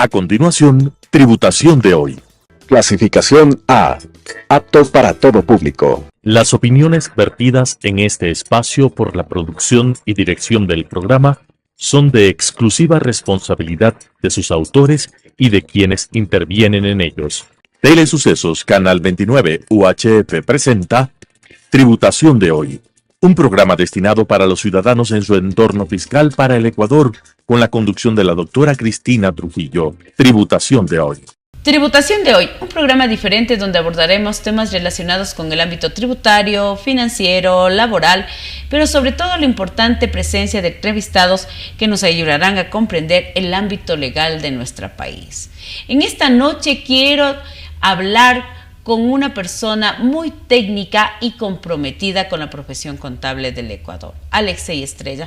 A continuación, tributación de hoy. Clasificación A. Apto para todo público. Las opiniones vertidas en este espacio por la producción y dirección del programa son de exclusiva responsabilidad de sus autores y de quienes intervienen en ellos. Telesucesos Canal 29 UHF presenta Tributación de hoy, un programa destinado para los ciudadanos en su entorno fiscal para el Ecuador, con la conducción de la doctora Cristina Trujillo. Tributación de hoy. Tributación de hoy, un programa diferente donde abordaremos temas relacionados con el ámbito tributario, financiero, laboral, pero sobre todo la importante presencia de entrevistados que nos ayudarán a comprender el ámbito legal de nuestro país. En esta noche quiero hablar con una persona muy técnica y comprometida con la profesión contable del Ecuador, Alexei Estrella.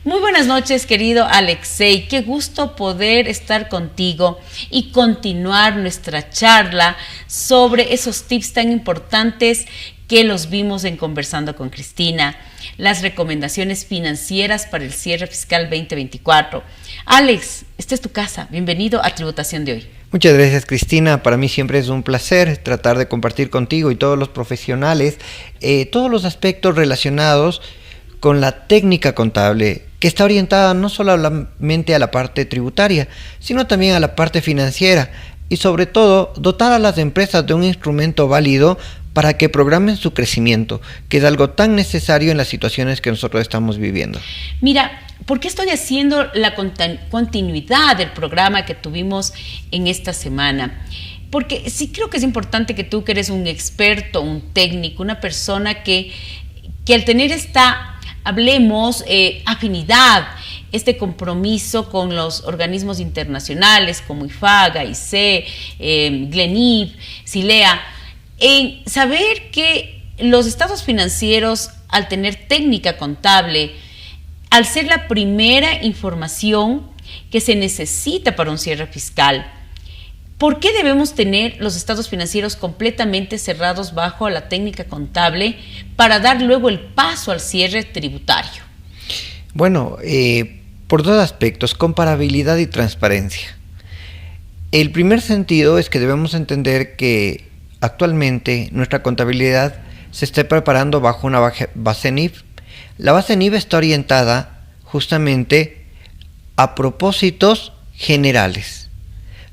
Muy buenas noches, querido Alexei. Qué gusto poder estar contigo y continuar nuestra charla sobre esos tips tan importantes que los vimos en Conversando con Cristina, las recomendaciones financieras para el cierre fiscal 2024. Alex, esta es tu casa. Bienvenido a Tributación de hoy. Muchas gracias, Cristina. Para mí siempre es un placer tratar de compartir contigo y todos los profesionales todos los aspectos relacionados con la técnica contable, que está orientada no solamente a la parte tributaria, sino también a la parte financiera y sobre todo dotar a las empresas de un instrumento válido para que programen su crecimiento, que es algo tan necesario en las situaciones que nosotros estamos viviendo. Mira, ¿por qué estoy haciendo la continuidad del programa que tuvimos en esta semana? Porque sí creo que es importante que tú, que eres un experto, un técnico, una persona que al tener esta, afinidad, este compromiso con los organismos internacionales como IFAGA, ICE, GLENIF, SILEA, en saber que los estados financieros, al tener técnica contable, al ser la primera información que se necesita para un cierre fiscal, ¿por qué debemos tener los estados financieros completamente cerrados bajo la técnica contable para dar luego el paso al cierre tributario? Bueno, por dos aspectos, comparabilidad y transparencia. El primer sentido es que debemos entender que actualmente nuestra contabilidad se está preparando bajo una base NIF. La base NIF está orientada justamente a propósitos generales,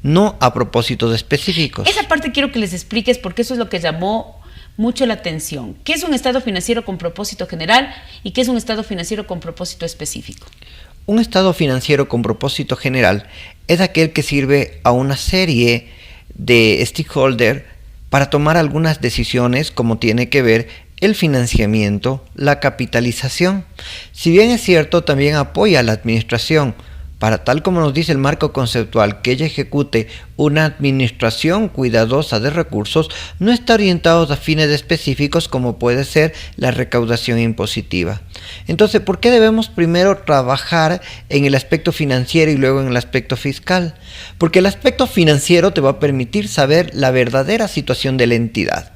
no a propósitos específicos. Esa parte quiero que les expliques porque eso es lo que llamó mucho la atención. ¿Qué es un estado financiero con propósito general y qué es un estado financiero con propósito específico? Un estado financiero con propósito general es aquel que sirve a una serie de stakeholders para tomar algunas decisiones, como tiene que ver el financiamiento, la capitalización. Si bien es cierto, también apoya a la administración para, tal como nos dice el marco conceptual, que ella ejecute una administración cuidadosa de recursos, no está orientado a fines específicos como puede ser la recaudación impositiva. Entonces, ¿por qué debemos primero trabajar en el aspecto financiero y luego en el aspecto fiscal? Porque el aspecto financiero te va a permitir saber la verdadera situación de la entidad.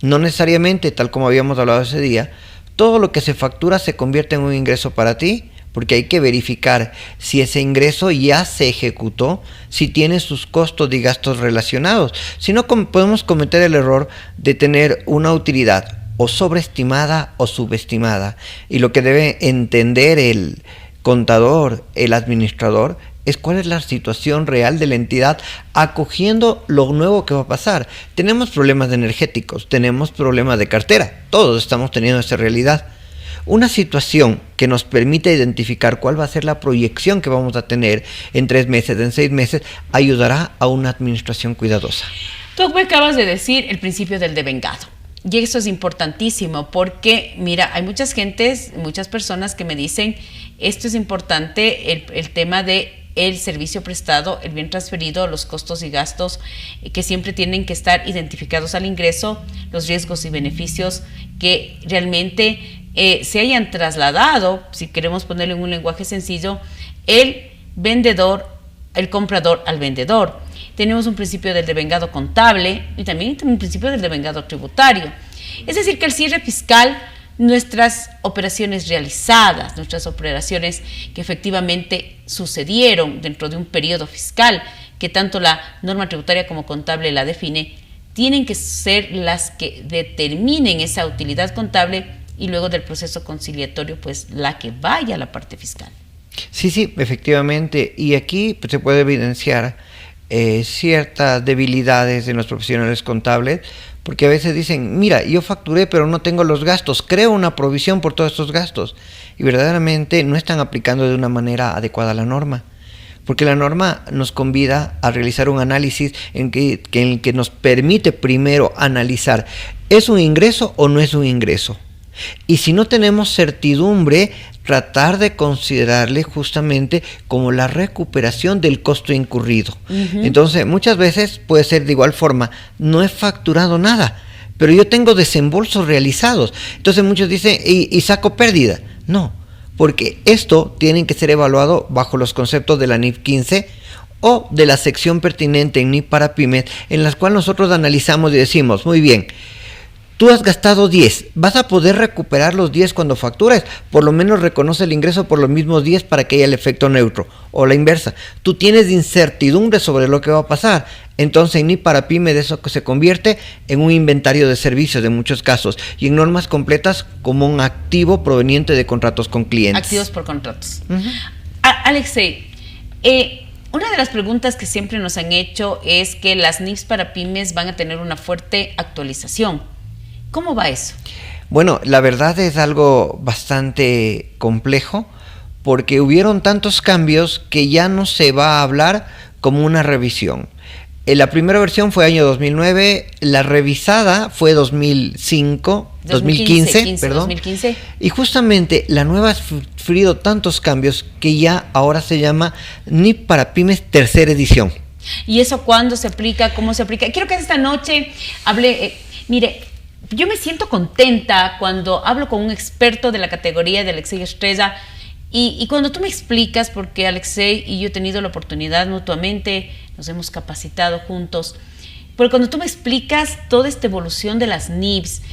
No necesariamente, tal como habíamos hablado ese día, todo lo que se factura se convierte en un ingreso para ti, porque hay que verificar si ese ingreso ya se ejecutó, si tiene sus costos y gastos relacionados. Si no, podemos cometer el error de tener una utilidad o sobreestimada o subestimada. Y lo que debe entender el contador, el administrador, es cuál es la situación real de la entidad acogiendo lo nuevo que va a pasar. Tenemos problemas energéticos, tenemos problemas de cartera, todos estamos teniendo esa realidad. Una situación que nos permite identificar cuál va a ser la proyección que vamos a tener en 3 meses, en 6 meses, ayudará a una administración cuidadosa. Tú me acabas de decir el principio del devengado. Y eso es importantísimo porque, mira, hay muchas personas que me dicen, esto es importante, el tema de el servicio prestado, el bien transferido, los costos y gastos que siempre tienen que estar identificados al ingreso, los riesgos y beneficios que realmente se hayan trasladado, si queremos ponerlo en un lenguaje sencillo, el comprador al vendedor. Tenemos un principio del devengado contable y también un principio del devengado tributario. Es decir, que el cierre fiscal, nuestras operaciones realizadas, nuestras operaciones que efectivamente sucedieron dentro de un periodo fiscal, que tanto la norma tributaria como contable la define, tienen que ser las que determinen esa utilidad contable y luego del proceso conciliatorio, pues la que vaya a la parte fiscal. Sí, efectivamente. Y aquí pues, se puede evidenciar ciertas debilidades de los profesionales contables, porque a veces dicen, mira, yo facturé pero no tengo los gastos, creo una provisión por todos estos gastos, y verdaderamente no están aplicando de una manera adecuada la norma, porque la norma nos convida a realizar un análisis en el que nos permite primero analizar, ¿es un ingreso o no es un ingreso? Y si no tenemos certidumbre, tratar de considerarle justamente como la recuperación del costo incurrido. Entonces, muchas veces puede ser de igual forma, no he facturado nada, pero yo tengo desembolsos realizados. Entonces muchos dicen, y saco pérdida. No, porque esto tiene que ser evaluado bajo los conceptos de la NIF 15 o de la sección pertinente en NIF para pymes, en las cuales nosotros analizamos y decimos, muy bien, tú has gastado 10, ¿vas a poder recuperar los 10 cuando factures? Por lo menos reconoce el ingreso por los mismos 10 para que haya el efecto neutro. O la inversa, tú tienes incertidumbre sobre lo que va a pasar. Entonces en NIF para pyme de eso que se convierte en un inventario de servicios en muchos casos y en normas completas como un activo proveniente de contratos con clientes. Activos por contratos. Alexei, una de las preguntas que siempre nos han hecho es que las NIFs para pymes van a tener una fuerte actualización. ¿Cómo va eso? Bueno, la verdad es algo bastante complejo porque hubieron tantos cambios que ya no se va a hablar como una revisión. La primera versión fue año 2009, la revisada fue 2015, y justamente la nueva ha sufrido tantos cambios que ya ahora se llama NIF para pymes tercera edición. ¿Y eso cuándo se aplica? ¿Cómo se aplica? Quiero que esta noche hable, mire, yo me siento contenta cuando hablo con un experto de la categoría de Alexei Estrella y cuando tú me explicas, porque Alexei y yo he tenido la oportunidad mutuamente, nos hemos capacitado juntos, pero cuando tú me explicas toda esta evolución de las NIFs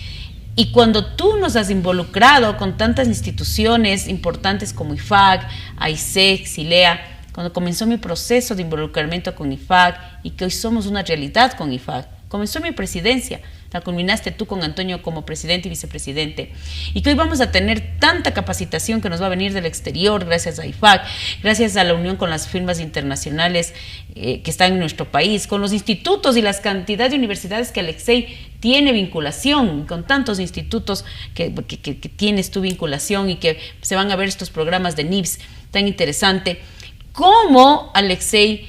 y cuando tú nos has involucrado con tantas instituciones importantes como IFAC, AICEC, SILEA, cuando comenzó mi proceso de involucramiento con IFAC y que hoy somos una realidad con IFAC, comenzó mi presidencia, la culminaste tú con Antonio como presidente y vicepresidente, y que hoy vamos a tener tanta capacitación que nos va a venir del exterior gracias a IFAC, gracias a la unión con las firmas internacionales que están en nuestro país, con los institutos y las cantidad de universidades que Alexei tiene vinculación, con tantos institutos que tienes tu vinculación y que se van a ver estos programas de NIFs tan interesante. ¿Cómo, Alexei,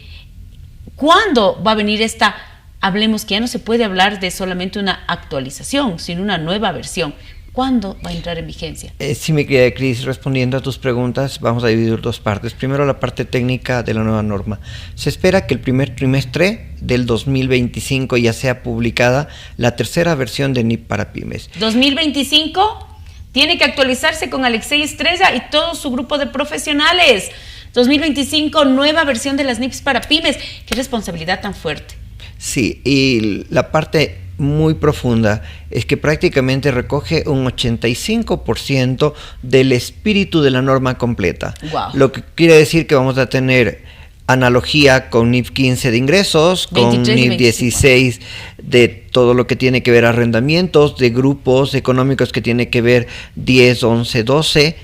cuándo va a venir esta... Hablemos que ya no se puede hablar de solamente una actualización, sino una nueva versión. ¿Cuándo va a entrar en vigencia? Sí, mi querida Cris, respondiendo a tus preguntas, vamos a dividir dos partes. Primero, la parte técnica de la nueva norma. Se espera que el primer trimestre del 2025 ya sea publicada la tercera versión de NIF para pymes. ¿2025? Tiene que actualizarse con Alexei Estrella y todo su grupo de profesionales. 2025, nueva versión de las NIFs para pymes. Qué responsabilidad tan fuerte. Sí, y la parte muy profunda es que prácticamente recoge un 85% del espíritu de la norma completa. Wow. Lo que quiere decir que vamos a tener analogía con NIF 15 de ingresos, 23, con NIF 16 de todo lo que tiene que ver arrendamientos, de grupos económicos que tiene que ver 10, 11, 12,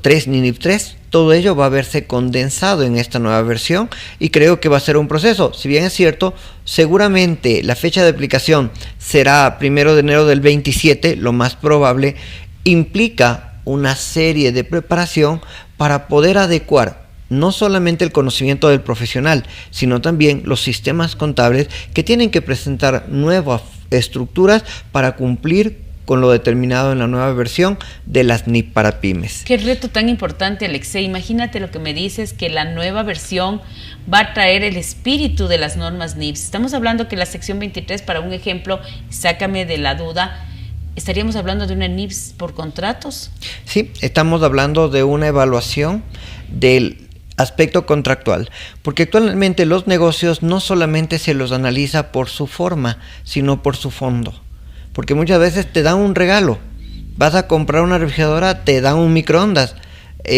3 NIF 3. Todo ello va a verse condensado en esta nueva versión y creo que va a ser un proceso. Si bien es cierto, seguramente la fecha de aplicación será 1 de enero del 27, lo más probable, implica una serie de preparación para poder adecuar no solamente el conocimiento del profesional, sino también los sistemas contables que tienen que presentar nuevas estructuras para cumplir con lo determinado en la nueva versión de las NIF para pymes. Qué reto tan importante, Alexei. Imagínate lo que me dices, que la nueva versión va a traer el espíritu de las normas NIFs. Estamos hablando que la sección 23, para un ejemplo, sácame de la duda, ¿estaríamos hablando de una NIFs por contratos? Sí, estamos hablando de una evaluación del aspecto contractual, porque actualmente los negocios no solamente se los analiza por su forma, sino por su fondo. Porque muchas veces te dan un regalo, vas a comprar una refrigeradora, te dan un microondas,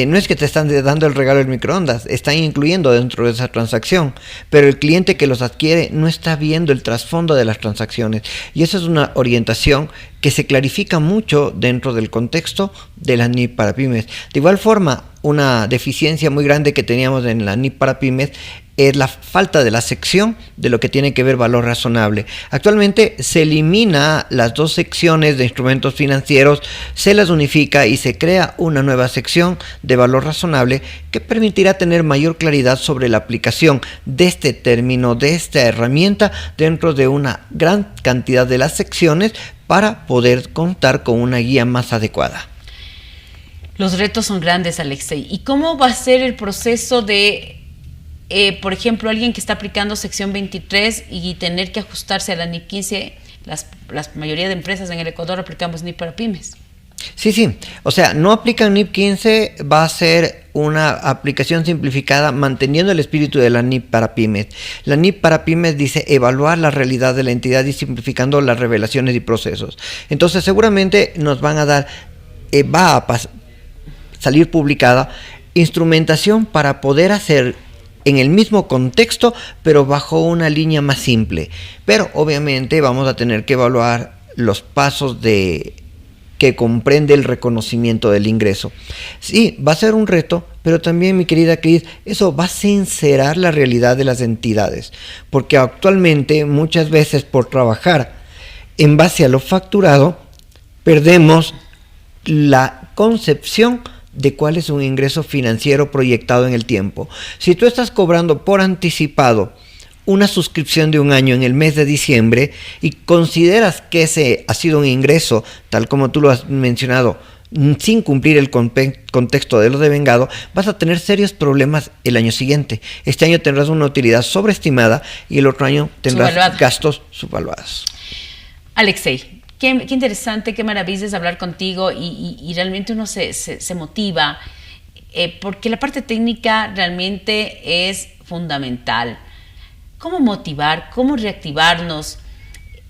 no es que te están dando el regalo del microondas, están incluyendo dentro de esa transacción, pero el cliente que los adquiere no está viendo el trasfondo de las transacciones, y esa es una orientación que se clarifica mucho dentro del contexto de la NIP para pymes. De igual forma, una deficiencia muy grande que teníamos en la NIP para pymes es la falta de la sección de lo que tiene que ver valor razonable. Actualmente se elimina las dos secciones de instrumentos financieros, se las unifica y se crea una nueva sección de valor razonable que permitirá tener mayor claridad sobre la aplicación de este término, de esta herramienta dentro de una gran cantidad de las secciones para poder contar con una guía más adecuada. Los retos son grandes, Alexei. ¿Y cómo va a ser el proceso de por ejemplo, alguien que está aplicando sección 23 y tener que ajustarse a la NIP 15? La mayoría de empresas en el Ecuador aplicamos NIP para pymes. Sí, o sea, no aplican NIP 15, va a ser una aplicación simplificada manteniendo el espíritu de la NIP para pymes. La NIP para pymes dice evaluar la realidad de la entidad y simplificando las revelaciones y procesos. Entonces seguramente nos van a dar, salir publicada instrumentación para poder hacer en el mismo contexto, pero bajo una línea más simple. Pero obviamente vamos a tener que evaluar los pasos que comprende el reconocimiento del ingreso. Sí, va a ser un reto, pero también, mi querida Cris, eso va a sincerar la realidad de las entidades, porque actualmente muchas veces por trabajar en base a lo facturado, perdemos la concepción de cuál es un ingreso financiero proyectado en el tiempo. Si tú estás cobrando por anticipado una suscripción de un año en el mes de diciembre y consideras que ese ha sido un ingreso, tal como tú lo has mencionado, sin cumplir el contexto de lo devengado, vas a tener serios problemas el año siguiente. Este año tendrás una utilidad sobreestimada y el otro año tendrás gastos subvaluados. Alexei, qué interesante, qué maravilla es hablar contigo y realmente uno se motiva porque la parte técnica realmente es fundamental. ¿Cómo motivar? ¿Cómo reactivarnos?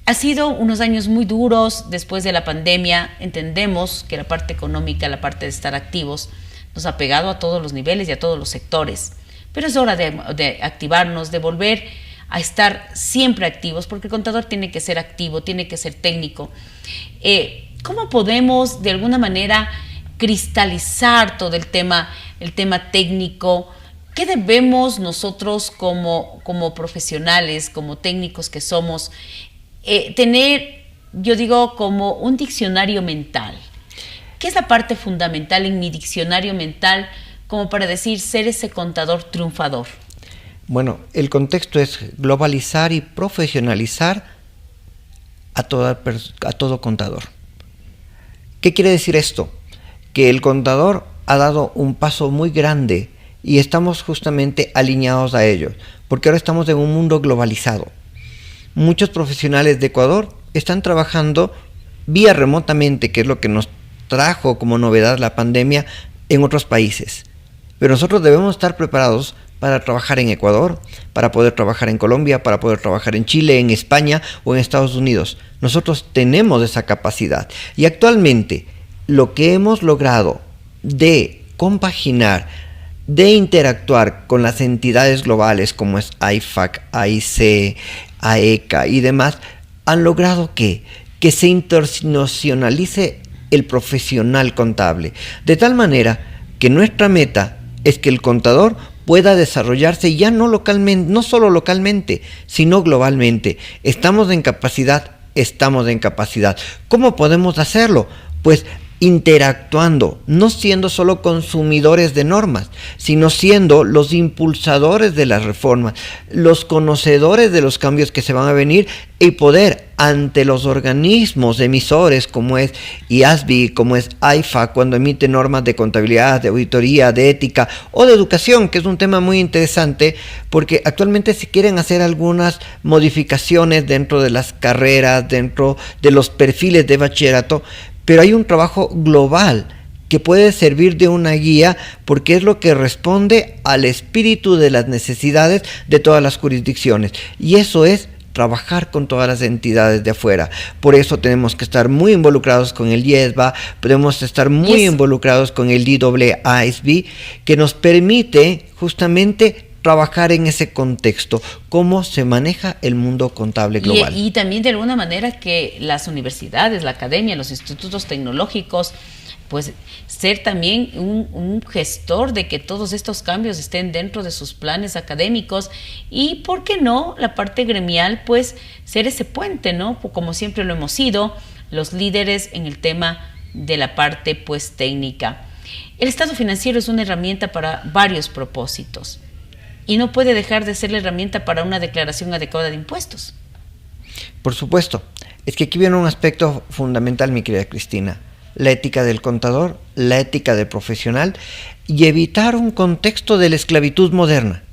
Ha sido unos años muy duros después de la pandemia. Entendemos que la parte económica, la parte de estar activos, nos ha pegado a todos los niveles y a todos los sectores. Pero es hora de activarnos, de volver a estar siempre activos, porque el contador tiene que ser activo, tiene que ser técnico. ¿Cómo podemos de alguna manera cristalizar todo el tema técnico? ¿Qué debemos nosotros como profesionales, como técnicos que somos, tener, yo digo, como un diccionario mental? ¿Qué es la parte fundamental en mi diccionario mental como para decir ser ese contador triunfador? Bueno, el contexto es globalizar y profesionalizar a todo contador. ¿Qué quiere decir esto? Que el contador ha dado un paso muy grande y estamos justamente alineados a ello, porque ahora estamos en un mundo globalizado. Muchos profesionales de Ecuador están trabajando vía remotamente, que es lo que nos trajo como novedad la pandemia en otros países. Pero nosotros debemos estar preparados para trabajar en Ecuador, para poder trabajar en Colombia, para poder trabajar en Chile, en España o en Estados Unidos. Nosotros tenemos esa capacidad. Y actualmente lo que hemos logrado de compaginar, de interactuar con las entidades globales como es IFAC, AIC, AECA y demás, han logrado que se internacionalice el profesional contable, de tal manera que nuestra meta es que el contador pueda desarrollarse ya no localmente, no solo localmente, sino globalmente. Estamos en capacidad. ¿Cómo podemos hacerlo? Pues interactuando, no siendo solo consumidores de normas, sino siendo los impulsadores de las reformas, los conocedores de los cambios que se van a venir y poder ante los organismos emisores como es IASB, como es AIFA, cuando emite normas de contabilidad, de auditoría, de ética o de educación, que es un tema muy interesante porque actualmente se quieren hacer algunas modificaciones dentro de las carreras, dentro de los perfiles de bachillerato, pero hay un trabajo global que puede servir de una guía porque es lo que responde al espíritu de las necesidades de todas las jurisdicciones. Y eso es trabajar con todas las entidades de afuera. Por eso tenemos que estar muy involucrados con el IESBA, podemos estar muy involucrados con el IAASB, que nos permite justamente trabajar en ese contexto, cómo se maneja el mundo contable global. Y también de alguna manera que las universidades, la academia, los institutos tecnológicos, pues ser también un gestor de que todos estos cambios estén dentro de sus planes académicos y, ¿por qué no?, la parte gremial, pues ser ese puente, ¿no? Como siempre lo hemos sido, los líderes en el tema de la parte, pues, técnica. El estado financiero es una herramienta para varios propósitos y no puede dejar de ser la herramienta para una declaración adecuada de impuestos. Por supuesto, es que aquí viene un aspecto fundamental, mi querida Cristina: la ética del contador, la ética del profesional y evitar un contexto de la esclavitud moderna,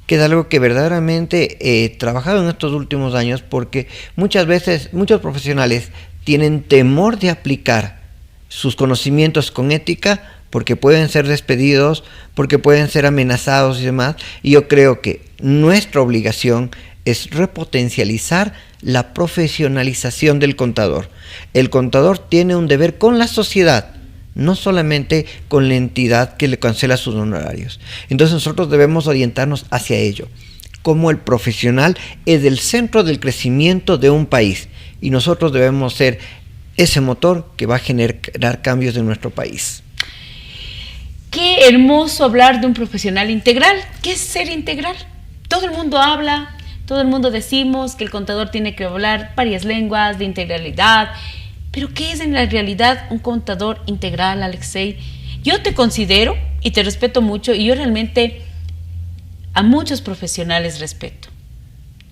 que es algo que verdaderamente he trabajado en estos últimos años, porque muchas veces muchos profesionales tienen temor de aplicar sus conocimientos con ética porque pueden ser despedidos, porque pueden ser amenazados y demás. Y yo creo que nuestra obligación es repotencializar la profesionalización del contador. El contador tiene un deber con la sociedad, no solamente con la entidad que le cancela sus honorarios. Entonces nosotros debemos orientarnos hacia ello. Como el profesional es el centro del crecimiento de un país y nosotros debemos ser ese motor que va a generar cambios en nuestro país. Qué hermoso hablar de un profesional integral. ¿Qué es ser integral? Todo el mundo habla, todo el mundo decimos que el contador tiene que hablar varias lenguas de integralidad, pero ¿qué es en la realidad un contador integral, Alexei? Yo te considero y te respeto mucho, y yo realmente a muchos profesionales respeto,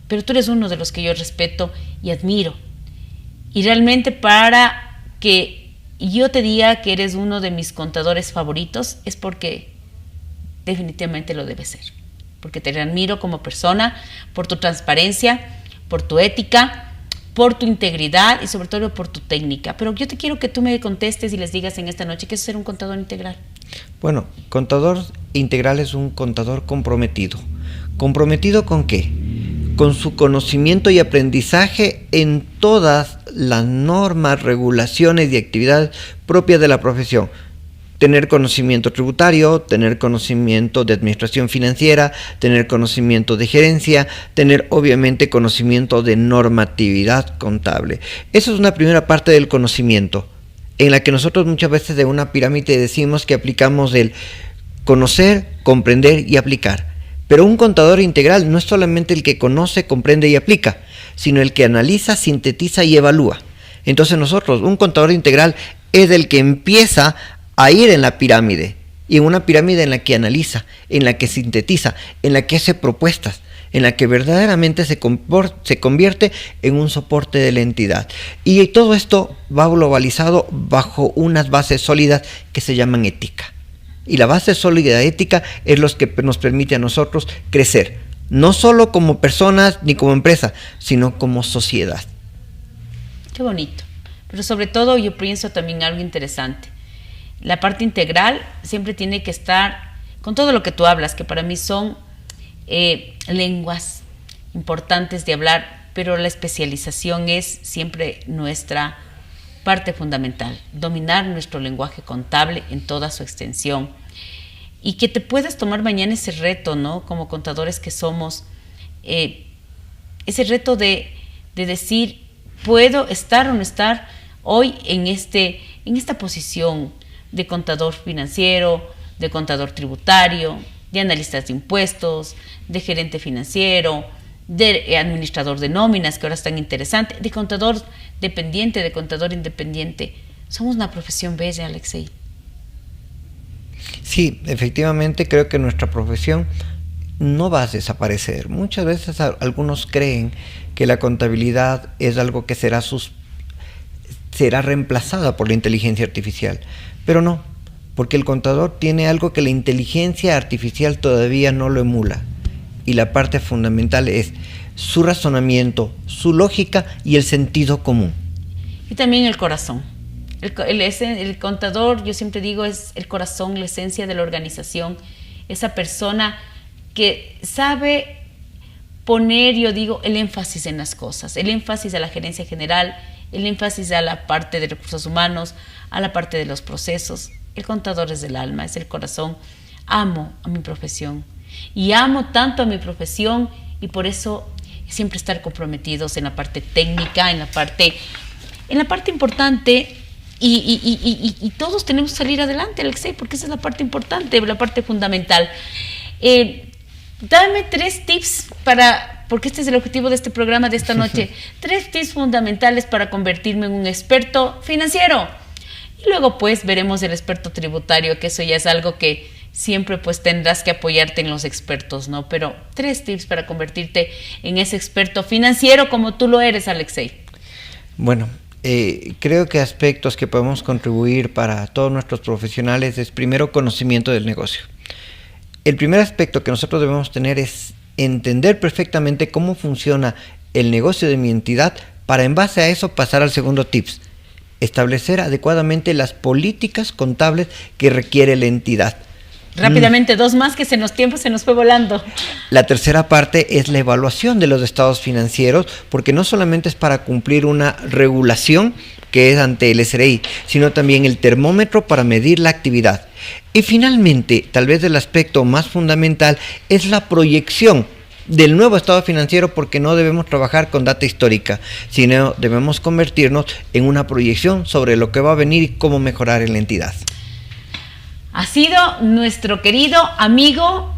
pero tú eres uno de los que yo respeto y admiro. Y realmente, para que yo te diga que eres uno de mis contadores favoritos, es porque definitivamente lo debes ser, porque te admiro como persona, por tu transparencia, por tu ética, por tu integridad y sobre todo por tu técnica. Pero yo te quiero que tú me contestes y les digas en esta noche qué es ser un contador integral. Bueno, contador integral es un contador comprometido. ¿Comprometido con qué? Con su conocimiento y aprendizaje en todas las normas, regulaciones y actividades propias de la profesión. Tener conocimiento tributario, tener conocimiento de administración financiera, tener conocimiento de gerencia, tener obviamente conocimiento de normatividad contable. Esa es una primera parte del conocimiento, en la que nosotros muchas veces de una pirámide decimos que aplicamos el conocer, comprender y aplicar. Pero un contador integral no es solamente el que conoce, comprende y aplica, sino el que analiza, sintetiza y evalúa. Entonces nosotros, un contador integral es el que empieza a ir en la pirámide, y en una pirámide en la que analiza, en la que sintetiza, en la que hace propuestas, en la que verdaderamente se convierte en un soporte de la entidad. Y todo esto va globalizado bajo unas bases sólidas que se llaman ética. Y la base sólida de ética es lo que nos permite a nosotros crecer, no solo como personas ni como empresa, sino como sociedad. Qué bonito. Pero sobre todo yo pienso también algo interesante. La parte integral siempre tiene que estar con todo lo que tú hablas, que para mí son lenguas importantes de hablar, pero la especialización es siempre nuestra parte fundamental, dominar nuestro lenguaje contable en toda su extensión, y que te puedas tomar mañana ese reto, ¿no? Como contadores que somos, ese reto de decir, puedo estar o no estar hoy en esta posición de contador financiero, de contador tributario, de analistas de impuestos, de gerente financiero, de administrador de nóminas, que ahora es tan interesante, de contador dependiente, de contador independiente. Somos una profesión bella, Alexei. Sí, efectivamente creo que nuestra profesión no va a desaparecer. Muchas veces algunos creen que la contabilidad es algo que será reemplazada por la inteligencia artificial, pero no, porque el contador tiene algo que la inteligencia artificial todavía no lo emula, y la parte fundamental es su razonamiento, su lógica y el sentido común. Y también el corazón. El contador, yo siempre digo, es el corazón, la esencia de la organización, esa persona que sabe poner, yo digo, el énfasis en las cosas, el énfasis a la gerencia general, el énfasis a la parte de recursos humanos, a la parte de los procesos. El contador es del alma, es el corazón. Amo a mi profesión y amo tanto a mi profesión, y por eso siempre estar comprometidos en la parte técnica, en la parte importante, y todos tenemos que salir adelante, Alexei, porque esa es la parte importante, la parte fundamental. Dame 3 tips porque este es el objetivo de este programa de esta noche, 3 tips fundamentales para convertirme en un experto financiero. Y luego pues veremos el experto tributario, que eso ya es algo que siempre pues tendrás que apoyarte en los expertos, ¿no? Pero 3 tips para convertirte en ese experto financiero como tú lo eres, Alexei. Bueno, creo que aspectos que podemos contribuir para todos nuestros profesionales es primero conocimiento del negocio. El primer aspecto que nosotros debemos tener es entender perfectamente cómo funciona el negocio de mi entidad para en base a eso pasar al segundo tips. Establecer adecuadamente las políticas contables que requiere la entidad. Rápidamente, 2 más que tiempo se nos fue volando. La tercera parte es la evaluación de los estados financieros, porque no solamente es para cumplir una regulación que es ante el SRI, sino también el termómetro para medir la actividad. Y finalmente, tal vez el aspecto más fundamental es la proyección del nuevo estado financiero, porque no debemos trabajar con data histórica, sino debemos convertirnos en una proyección sobre lo que va a venir y cómo mejorar en la entidad. Ha sido nuestro querido amigo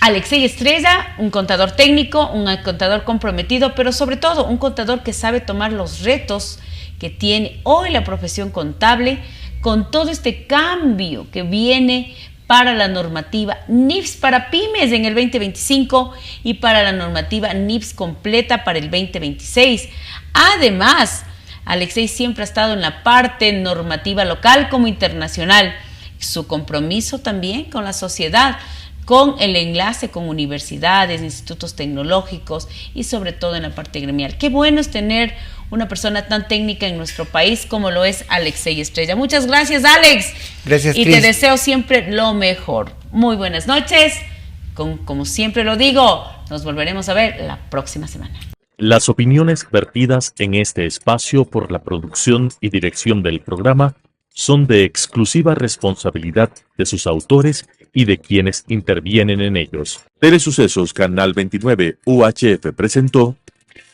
Alexei Estrella, un contador técnico, un contador comprometido, pero sobre todo un contador que sabe tomar los retos que tiene hoy la profesión contable, con todo este cambio que viene para la normativa NIPS para pymes en el 2025 y para la normativa NIPS completa para el 2026. Además, Alexei siempre ha estado en la parte normativa local como internacional. Su compromiso también con la sociedad, con el enlace con universidades, institutos tecnológicos y sobre todo en la parte gremial. Qué bueno es tener una persona tan técnica en nuestro país como lo es Alexei Estrella. Muchas gracias, Alex. Gracias, y Cris. te deseo siempre lo mejor. Muy buenas noches. Como siempre lo digo, nos volveremos a ver la próxima semana. Las opiniones vertidas en este espacio por la producción y dirección del programa son de exclusiva responsabilidad de sus autores y de quienes intervienen en ellos. Telesucesos Canal 29 UHF presentó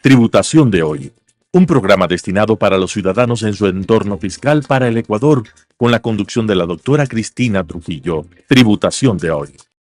Tributación de hoy, un programa destinado para los ciudadanos en su entorno fiscal para el Ecuador, con la conducción de la doctora Cristina Trujillo. Tributación de hoy.